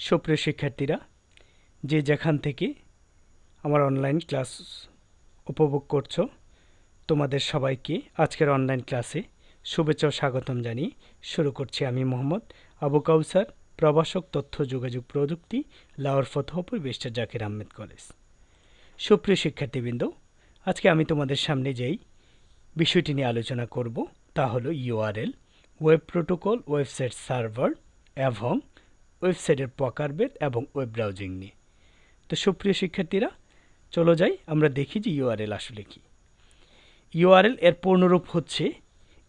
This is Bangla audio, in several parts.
সুপ্রিয় শিক্ষার্থীরা, যে যেখান থেকে আমার অনলাইন ক্লাস উপভোগ করছো, তোমাদের সবাইকে আজকের অনলাইন ক্লাসে শুভেচ্ছা ও স্বাগতম জানিয়ে শুরু করছি। আমি মোহাম্মদ আবু কাউসার, প্রভাষক, তথ্য যোগাযোগ প্রযুক্তি, লাহোর ফতেহপুর মিস্টার জাকির আহমেদ কলেজ। সুপ্রিয় শিক্ষার্থীবৃন্দ, আজকে আমি তোমাদের সামনে যেই বিষয়টি নিয়ে আলোচনা করব তা হলো URL, web protocol, website server এবং ওয়েবসাইটের প্রকারভেদ এবং ওয়েব ব্রাউজিং নিয়ে। তো সুপ্রিয় শিক্ষার্থীরা, চলো যাই আমরা দেখি যে ইউআরএল আসলে কি। ইউআরএল এর পূর্ণরূপ হচ্ছে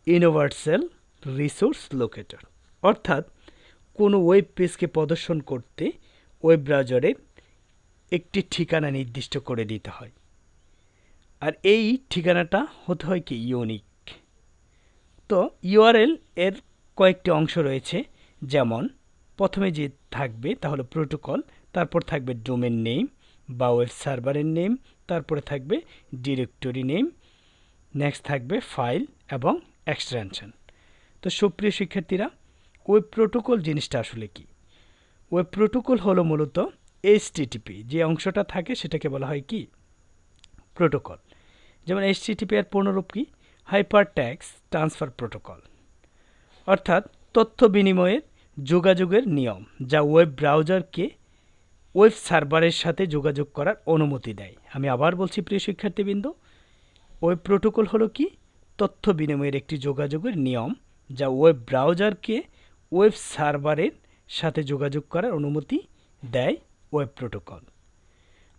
ইউনিভার্সাল রিসোর্স লোকেটর, অর্থাৎ কোনো ওয়েব পেজকে প্রদর্শন করতে ওয়েব ব্রাউজারের একটি ঠিকানা নির্দিষ্ট করে দিতে হয়, আর এই ঠিকানাটা হতে হয় কি ইউনিক। তো ইউআরএল এর কয়েকটি অংশ রয়েছে, যেমন প্রথমে যে থাকবে তা হলো প্রোটোকল, তারপর থাকবে ডোমেন নেম বা ওয়েব সার্ভারের নেম, তারপরে থাকবে ডিরেক্টরি নেম, নেক্সট থাকবে ফাইল এবং এক্সটেনশন। তো সুপ্রিয় শিক্ষার্থীরা, ওয়েব প্রোটোকল জিনিসটা আসলে কি? ওয়েব প্রোটোকল হলো মূলত এইচটিটিপি যে অংশটা থাকে সেটাকে বলা হয় কি প্রোটোকল। যেমন এইচটিটিপি এর পূর্ণরূপ কি? হাইপার টেক্সট ট্রান্সফার প্রোটোকল, অর্থাৎ তথ্য বিনিময়ের যোগাযোগের নিয়ম যা ওয়েব ব্রাউজারকে ওয়েব সার্ভারের সাথে যোগাযোগ করার অনুমতি দেয়। আমি আবার বলছি প্রিয় শিক্ষার্থীবৃন্দ, ওয়েব প্রোটোকল হলো কি? তথ্য বিনিময়ের একটি যোগাযোগের নিয়ম যা ওয়েব ব্রাউজারকে ওয়েব সার্ভারের সাথে যোগাযোগ করার অনুমতি দেয় ওয়েব প্রোটোকল।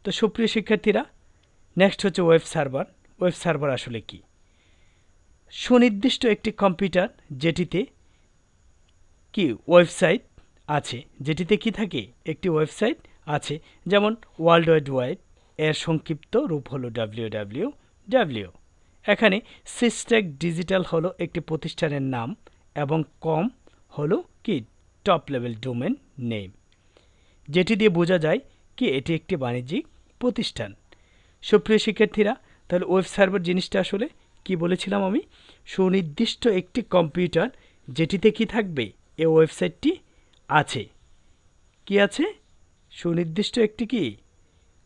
তো সুপ্রিয় শিক্ষার্থীরা, নেক্সট হচ্ছে ওয়েব সার্ভার। ওয়েব সার্ভার আসলে কি? সুনির্দিষ্ট একটি কম্পিউটার যেটিতে কি ওয়েবসাইট আছে, যেটিতে কি থাকে একটি ওয়েবসাইট আছে, যেমন ওয়ার্ল্ড ওয়াইড ওয়েব এর সংক্ষিপ্ত রূপ হলো www। এখানে সিস্টেক ডিজিটাল হলো একটি প্রতিষ্ঠানের নাম এবং কম হলো কি টপ লেভেল ডোমেন নেম, যেটি দিয়ে বোঝা যায় কি এটি একটি বাণিজ্যিক প্রতিষ্ঠান। সুপ্রিয় শিক্ষার্থীরা, তাহলে ওয়েব সার্ভার জিনিসটা আসলে কি বলেছিলাম আমি? সুনির্দিষ্ট একটি কম্পিউটার যেটিতে কি থাকবে এই ওয়েবসাইটটি আছে। কি আছে? সুনির্দিষ্ট একটি কি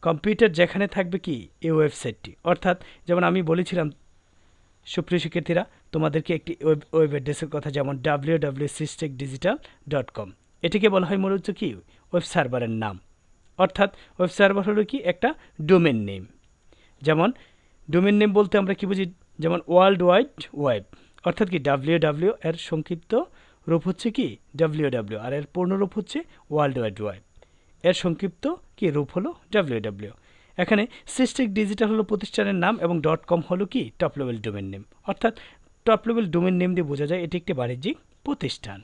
কম্পিউটার যেখানে থাকবে কি এই ওয়েবসাইটটি, অর্থাৎ যেমন আমি বলেছিলাম সুপ্রিয় শিক্ষার্থীরা তোমাদেরকে একটি ওয়েব অ্যাড্রেসের কথা, যেমন www.systecdigital.com। এটিকে বলা হয় মূলত কি ওয়েব সার্ভারের নাম, অর্থাৎ ওয়েব সার্ভার হলো কি একটা ডোমেন নেম। যেমন ডোমেন নেম বলতে আমরা কি বুঝি? যেমন ওয়ার্ল্ড ওয়াইড ওয়েব, অর্থাৎ কি www এর সংক্ষিপ্ত রূপ হচ্ছে কি www, আর এর পূর্ণরূপ হচ্ছে ওয়ার্ল্ড ওয়াইড ওয়েব, এর সংক্ষিপ্ত কি রূপ হলো www। এখানে সিস্টেক ডিজিটাল হলো প্রতিষ্ঠানের নাম এবং .com হলো কি টপ লেভেল ডোমেন নেম, অর্থাৎ টপ লেভেল ডোমেন নেম দিয়ে বোঝা যায় এটি একটি বাণিজ্যিক প্রতিষ্ঠান।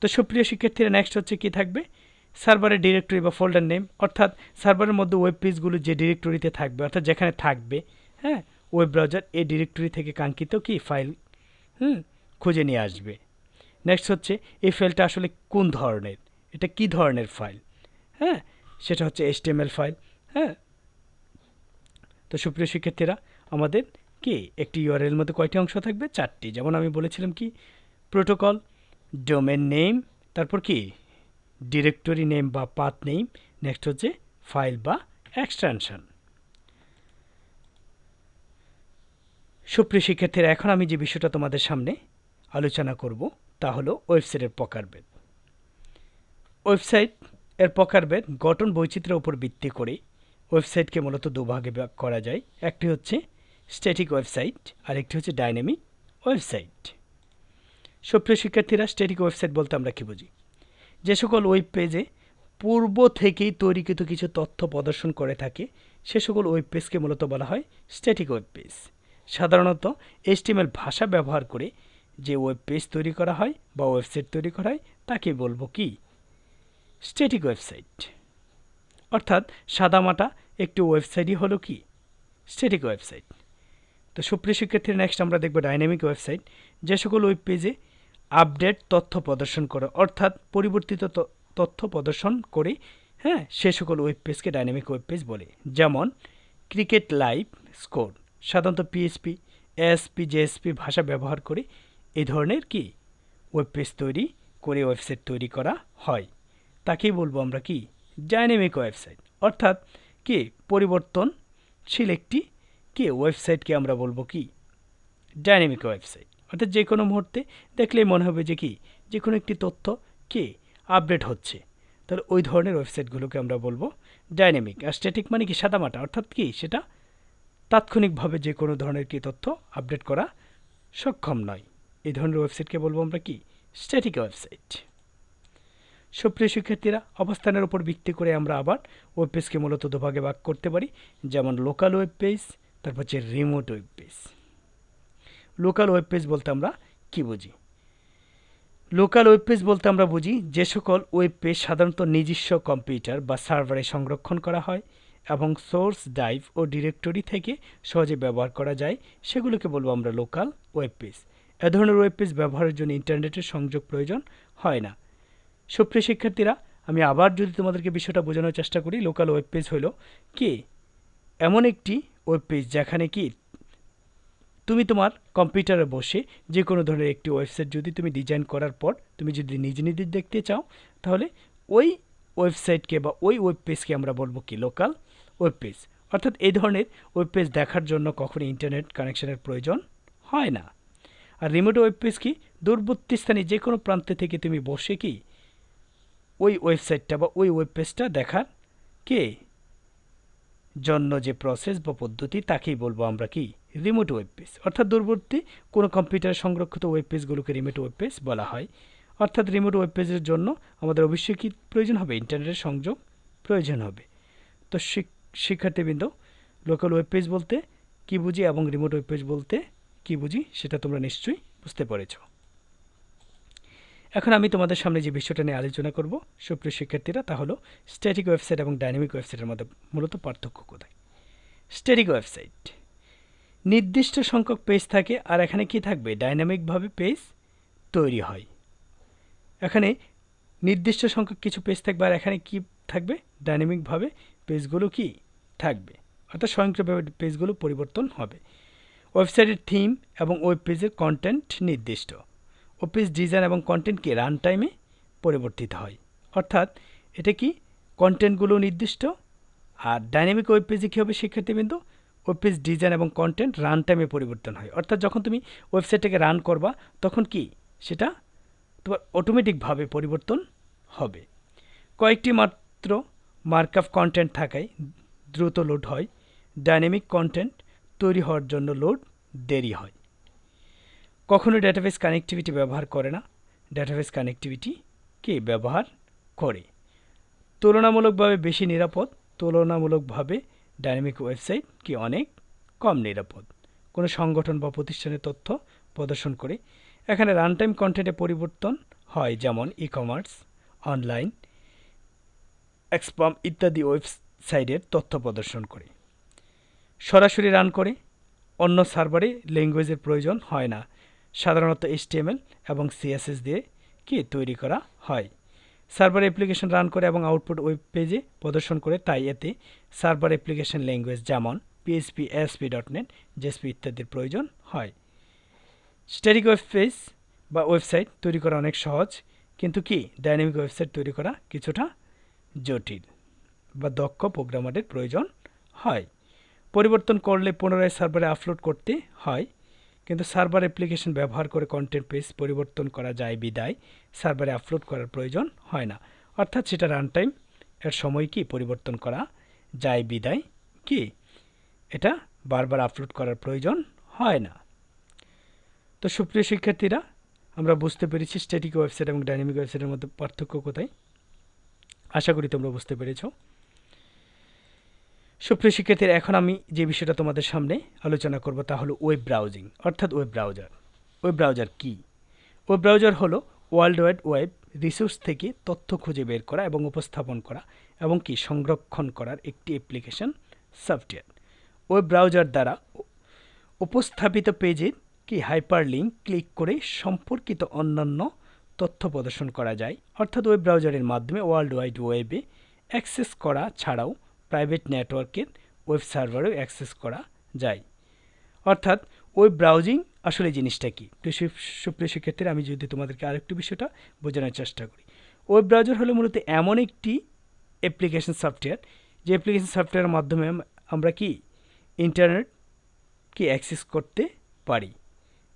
তো সুপ্রিয় শিক্ষার্থীরা, নেক্সট হচ্ছে কি থাকবে? সার্ভারের ডিরেক্টরি বা ফোল্ডার নেম, অর্থাৎ সার্ভারের মধ্যে ওয়েব পেজগুলো যে ডিরেক্টরিতে থাকবে, অর্থাৎ যেখানে থাকবে, হ্যাঁ, ওয়েব ব্রাউজার এই ডিরেক্টরি থেকে কাঙ্ক্ষিত কি ফাইল খুঁজে নিয়ে আসবে। নেক্সট হচ্ছে এই ফাইলটা আসলে কোন ধরনের, এটা কি ধরনের ফাইল, হ্যাঁ, সেটা হচ্ছে HTML ফাইল। হ্যাঁ, তো সুপ্রিয় শিক্ষার্থীরা, আমাদের কি একটি ইউআরএল মধ্যে কয়টি অংশ থাকবে? 4টি। যেমন আমি বলেছিলাম কি প্রোটোকল, ডোমেন নেম, তারপর কি ডিরেক্টরি নেম বা পাথ নেম, নেক্সট হচ্ছে ফাইল বা এক্সটেনশন। সুপ্রিয় শিক্ষার্থীরা, এখন আমি যে বিষয়টা তোমাদের সামনে আলোচনা করব তা হলো ওয়েবসাইটের প্রকারভেদ। ওয়েবসাইট এর প্রকারভেদ গঠন বৈচিত্র্যের উপর ভিত্তি করে ওয়েবসাইটকে মূলত দুভাগে ভাগ করা যায়। একটি হচ্ছে স্ট্যাটিক ওয়েবসাইট আর একটি হচ্ছে ডাইনামিক ওয়েবসাইট। সুপ্রিয় শিক্ষার্থীরা, স্ট্যাটিক ওয়েবসাইট বলতে আমরা কি বুঝি? যে সকল ওয়েব পেজে পূর্ব থেকেই তৈরিকৃত কিছু তথ্য প্রদর্শন করে থাকে সে সকল ওয়েব পেজকে মূলত বলা হয় স্ট্যাটিক ওয়েব পেজ। সাধারণত HTML ভাষা ব্যবহার করে যে ওয়েব পেজ তৈরি করা হয় বা ওয়েবসাইট তৈরি করা হয় তাকে বলবো কি স্ট্যাটিক ওয়েবসাইট, অর্থাৎ সাদামাটা একটি ওয়েবসাইটই হলো কি স্ট্যাটিক ওয়েবসাইট। তো সুপ্রিয় শিক্ষার্থীরা, নেক্সট আমরা দেখব ডাইনামিক ওয়েবসাইট। যে সকল ওয়েব পেজে আপডেট তথ্য প্রদর্শন করে, অর্থাৎ পরিবর্তিত তথ্য প্রদর্শন করে, হ্যাঁ, সে সকল ওয়েব পেজকে ডাইনামিক ওয়েব পেজ বলে। যেমন ক্রিকেট লাইভ স্কোর সাধারণত PHP, ASP, JSP ভাষা ব্যবহার করে এই ধরনের কি ওয়েব পেজ তৈরি করে ওয়েবসাইট তৈরি করা হয়। তাকেই বলবো আমরা কি ডাইনামিক ওয়েবসাইট। অর্থাৎ কি পরিবর্তনশীল একটি কি ওয়েবসাইটকে আমরা বলবো কি ডাইনামিক ওয়েবসাইট। অর্থাৎ যে কোনো মুহূর্তে দেখলেই মনে হবে যে কি যে কোনো একটি তথ্য কি আপডেট হচ্ছে, তাহলে ওই ধরনের ওয়েবসাইটগুলোকে আমরা বলবো ডাইনামিক। আর স্ট্যাটিক মানে কি সাদামাটা, অর্থাৎ কি সেটা তাৎক্ষণিকভাবে যে কোনো ধরনের কি তথ্য আপডেট করা সক্ষম নয়। এই ধরনের ওয়েবসাইটকে বলবো আমরা কি স্ট্যাটিক ওয়েবসাইট। সুপ্রিয় শিক্ষার্থীরা, অবস্থানের উপর ভিত্তি করে আমরা আবার ওয়েব পেজকে মূলত দুভাগে ভাগ করতে পারি, যেমন লোকাল ওয়েব পেজ, তারপর হচ্ছে remote web page. Local web page বলতে আমরা কি বুঝি? লোকাল ওয়েব পেজ বলতে আমরা বুঝি যে সকল ওয়েব পেজ সাধারণত নিজস্ব কম্পিউটার বা সার্ভারে সংরক্ষণ করা হয় এবং সোর্স ড্রাইভ ও ডিরেক্টরি থেকে সহজে ব্যবহার করা যায়, সেগুলোকে বলবো আমরা লোকাল ওয়েব পেজ। এ ধরনের ওয়েব পেজ ব্যবহারের জন্য ইন্টারনেটের সংযোগ প্রয়োজন হয় না। সুপ্রিয় শিক্ষার্থীরা, আমি আবার যদি তোমাদেরকে বিষয়টা বোঝানোর চেষ্টা করি, লোকাল ওয়েব পেজ হলো কি এমন একটি ওয়েব পেজ যেখানে কি তুমি তোমার কম্পিউটারে বসে যে কোনো ধরনের একটি ওয়েবসাইট যদি তুমি ডিজাইন করার পর তুমি যদি নিজে নিজে দেখতে চাও, তাহলে ওই ওয়েবসাইটকে বা ওই ওয়েব পেজকে আমরা বলবো কি লোকাল ওয়েব পেজ। অর্থাৎ এই ধরনের ওয়েব পেজ দেখার জন্য কখনো ইন্টারনেট কানেকশনের প্রয়োজন হয় না। আর রিমোট ওয়েব পেজ কি দূরবর্তী স্থানে যে কোনো প্রান্তে থেকে তুমি বসে কি ওই ওয়েবসাইটটা বা ওই ওয়েব পেজটা দেখার কে জন্য যে প্রসেস বা পদ্ধতি, তাকেই বলবো আমরা কি রিমোট ওয়েব পেজ। অর্থাৎ দূরবর্তী কোনো কম্পিউটারে সংরক্ষিত ওয়েব পেজগুলোকে রিমোট ওয়েব পেজ বলা হয়। অর্থাৎ রিমোট ওয়েব পেজের জন্য আমাদের অবশ্যই কি প্রয়োজন হবে? ইন্টারনেটের সংযোগ প্রয়োজন হবে। তো শিক্ষার্থীবৃন্দ, লোকাল ওয়েব পেজ বলতে কি বুঝি এবং রিমোট ওয়েব পেজ বলতে কি বুঝি সেটা তোমরা নিশ্চয়ই বুঝতে পেরেছ। এখন আমি তোমাদের সামনে যে বিষয়টা নিয়ে আলোচনা করব সুপ্রিয় শিক্ষার্থীরা, তা হলো স্ট্যাটিক ওয়েবসাইট এবং ডাইনামিক ওয়েবসাইটের মধ্যে মূলত পার্থক্য কোথায়। স্ট্যাটিক ওয়েবসাইট নির্দিষ্ট সংখ্যক পেজ থাকে, আর এখানে কি থাকবে? ডাইনামিকভাবে পেজ তৈরি হয়। এখানে নির্দিষ্ট সংখ্যক কিছু পেজ থাকবে, আর এখানে কি থাকবে? ডাইনামিকভাবে পেজগুলো কি থাকবে, অর্থাৎ স্বয়ংক্রিয়ভাবে পেজগুলো পরিবর্তন হবে। ওয়েবসাইটের থিম এবং ওয়েব পেজের কন্টেন্ট নির্দিষ্ট। ওয়েব পেজ ডিজাইন এবং কন্টেন্ট কি রান টাইমে পরিবর্তিত হয়। অর্থাৎ এটা কি কন্টেন্টগুলো নির্দিষ্ট, আর ডাইনামিক ওয়েব পেজে কী হবে শিক্ষার্থীবৃন্দ? ওয়েব পেজ ডিজাইন এবং কন্টেন্ট রান টাইমে পরিবর্তন হয়। অর্থাৎ যখন তুমি ওয়েবসাইটটাকে রান করবা তখন কি সেটা তোমার অটোমেটিকভাবে পরিবর্তন হবে। কয়েকটি মাত্র মার্কআপ কন্টেন্ট থাকায় দ্রুত লোড হয়। ডাইনামিক কন্টেন্ট তৈরি হওয়ার জন্য লোড দেরি হয়। কখনো ডেটাবেস কানেক্টিভিটি ব্যবহার করে না, ডেটাবেস কানেক্টিভিটি কে ব্যবহার করে। তুলনামূলকভাবে বেশি নিরাপদ, তুলনামূলকভাবে ডাইনামিক ওয়েবসাইট কি অনেক কম নিরাপদ। কোনো সংগঠন বা প্রতিষ্ঠানের তথ্য প্রদর্শন করে। এখানে রানটাইম কন্টেন্টে পরিবর্তন হয়, যেমন ই কমার্স, অনলাইন, এক্সপাম ইত্যাদি ওয়েবসাইটের তথ্য প্রদর্শন করে। সরাসরি রান করে, অন্য সার্ভারে ল্যাঙ্গুয়েজের প্রয়োজন হয় না। সাধারণত HTML এবং CSS দিয়ে কি তৈরি করা হয়। সার্ভার অ্যাপ্লিকেশন রান করে এবং আউটপুট ওয়েব পেজে প্রদর্শন করে, তাই এতে সার্ভার অ্যাপ্লিকেশন ল্যাঙ্গুয়েজ যেমন PHP, ASP.NET, JSP ইত্যাদির প্রয়োজন হয়। স্ট্যাটিক ওয়েব পেজ বা ওয়েবসাইট তৈরি করা অনেক সহজ, কিন্তু কি ডাইনামিক ওয়েবসাইট তৈরি করা কিছুটা জটিল বা দক্ষ প্রোগ্রামারের প্রয়োজন হয়। পরিবর্তন করলে পুনরায় সার্ভারে আপলোড করতে হয়, কিন্তু সার্ভার অ্যাপ্লিকেশন ব্যবহার করে কন্টেন্ট পেজ পরিবর্তন করা যায় বিদায় সার্ভারে আপলোড করার প্রয়োজন হয় না। অর্থাৎ সেটা রান টাইম এর সময় কি পরিবর্তন করা যায় বিদায় কি এটা বারবার আপলোড করার প্রয়োজন হয় না। তো সুপ্রিয় শিক্ষার্থীরা, আমরা বুঝতে পেরেছি স্ট্যাটিক ওয়েবসাইট এবং ডাইনামিক ওয়েবসাইটের মধ্যে পার্থক্য কোথায়। আশা করি তোমরা বুঝতে পেরেছো। সুপ্রিয় শিক্ষার্থীরা, এখন আমি যে বিষয়টা তোমাদের সামনে আলোচনা করব তা হলো ওয়েব ব্রাউজিং, অর্থাৎ ওয়েব ব্রাউজার। ওয়েব ব্রাউজার কি? ওয়েব ব্রাউজার হলো ওয়ার্ল্ড ওয়াইড ওয়েব রিসোর্স থেকে তথ্য খুঁজে বের করা এবং উপস্থাপন করা এবং কি সংরক্ষণ করার একটি অ্যাপ্লিকেশন সফটওয়্যার। ওয়েব ব্রাউজার দ্বারা উপস্থাপিত পেজের কি হাইপারলিঙ্ক ক্লিক করে সম্পর্কিত অন্যান্য তথ্য প্রদর্শন করা যায়। অর্থাৎ ওয়েব ব্রাউজারের মাধ্যমে ওয়ার্ল্ড ওয়াইড ওয়েবে অ্যাক্সেস করা ছাড়াও প্রাইভেট নেটওয়ার্কের ওয়েব সার্ভারেও অ্যাক্সেস করা যায়। অর্থাৎ ওয়েব ব্রাউজিং আসলে জিনিসটা কি? সুপ্রিয় শিক্ষার্থীরা, আমি যদি তোমাদেরকে আরেকটু বিষয়টা বোঝানোর চেষ্টা করি। ওয়েব ব্রাউজার হলো মূলত এমন একটি অ্যাপ্লিকেশন সফটওয়্যার, যে অ্যাপ্লিকেশন সফটওয়্যারের মাধ্যমে আমরা কি ইন্টারনেট কি অ্যাক্সেস করতে পারি,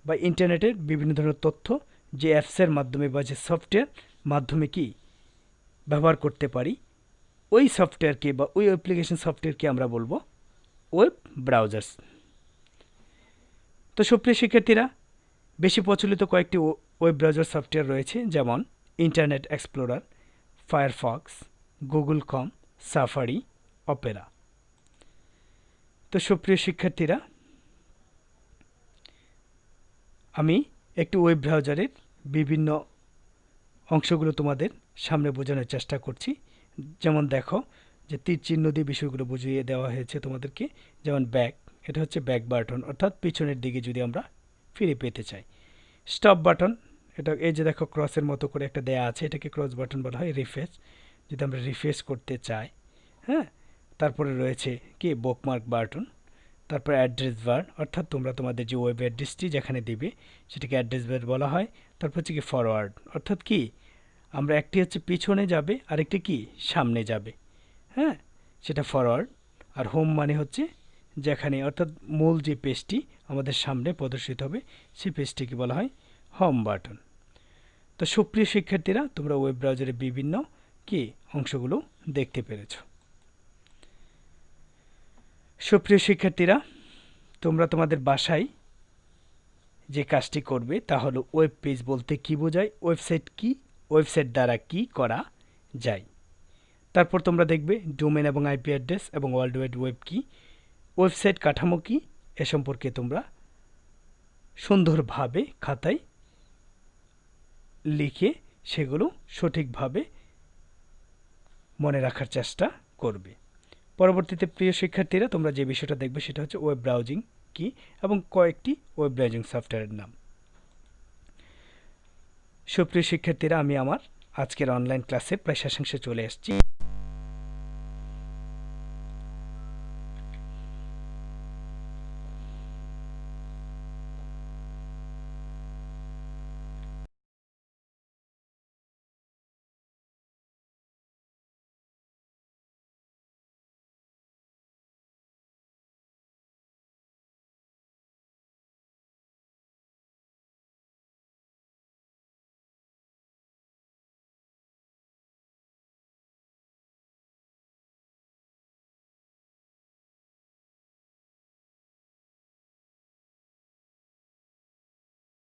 বা ইন্টারনেটের বিভিন্ন ধরনের তথ্য যে অ্যাপসের মাধ্যমে বা যে সফটওয়্যার মাধ্যমে কি ব্যবহার করতে পারি, ওই সফটওয়্যারকে বা ওই অ্যাপ্লিকেশন সফটওয়্যারকে আমরা বলবো ওয়েব ব্রাউজার্স। তো সুপ্রিয় শিক্ষার্থীরা, বেশি প্রচলিত কয়েকটি ওয়েব ব্রাউজার সফটওয়্যার রয়েছে, যেমন internet explorer, Firefox, Google Chrome, safari, Opera. তো সুপ্রিয় শিক্ষার্থীরা, আমি একটি ওয়েব ব্রাউজারের বিভিন্ন অংশগুলো তোমাদের সামনে বোঝানোর চেষ্টা করছি। যেমন দেখো, যে তীর চিহ্ন দিয়ে বিষয়গুলো বুঝিয়ে দেওয়া হয়েছে তোমাদেরকে। যেমন ব্যাক, এটা হচ্ছে ব্যাক বাটন, অর্থাৎ পিছনের দিকে যদি আমরা ফিরে পেতে চাই। স্টপ বাটন, এটা এই যে দেখো ক্রসের মতো করে একটা দেয়া আছে, এটাকে ক্রস বাটন বলা হয়। রিফ্রেশ, যদি আমরা রিফ্রেশ করতে চাই। হ্যাঁ, তারপরে রয়েছে কি বুকমার্ক বাটন। তারপর অ্যাড্রেস বার, অর্থাৎ তোমরা তোমাদের যে ওয়েব অ্যাড্রেসটি যেখানে দেবে সেটাকে অ্যাড্রেস বার বলা হয়। তারপর হচ্ছে কি ফরওয়ার্ড, অর্থাৎ কি আমরা একটি হচ্ছে পিছনে যাবে, আরেকটি কি সামনে যাবে। হ্যাঁ, সেটা ফরওয়ার্ড। আর হোম মানে হচ্ছে যেখানে, অর্থাৎ মূল যে পেজটি আমাদের সামনে প্রদর্শিত হবে সেই পেজটিকে বলা হয় হোম বাটন। তো সুপ্রিয় শিক্ষার্থীরা, তোমরা ওয়েব ব্রাউজারের বিভিন্ন কি অংশগুলো দেখতে পেরেছো। সুপ্রিয় শিক্ষার্থীরা, তোমরা তোমাদের বাসায় যে কাজটি করবে তা হলো ওয়েব পেজ বলতে কি বোঝায়, ওয়েবসাইট কি, ওয়েবসাইট দ্বারা কি করা যায়। তারপর তোমরা দেখবে ডোমেন এবং আইপি অ্যাড্রেস এবং ওয়ার্ল্ড ওয়াইড ওয়েব কি, ওয়েবসাইট কাঠামো কি, এ সম্পর্কে তোমরা সুন্দরভাবে খাতায় লিখে সেগুলো সঠিকভাবে মনে রাখার চেষ্টা করবে। পরবর্তীতে প্রিয় শিক্ষার্থীরা, তোমরা যে বিষয়টা দেখবে সেটা হচ্ছে ওয়েব ব্রাউজিং কি এবং কয়েকটি ওয়েব ব্রাউজিং সফটওয়্যারের নাম। সুপ্রিয় শিক্ষার্থীরা, আমি আমার আজকের অনলাইন ক্লাসে প্রায় শেষাংশে চলে এসেছি।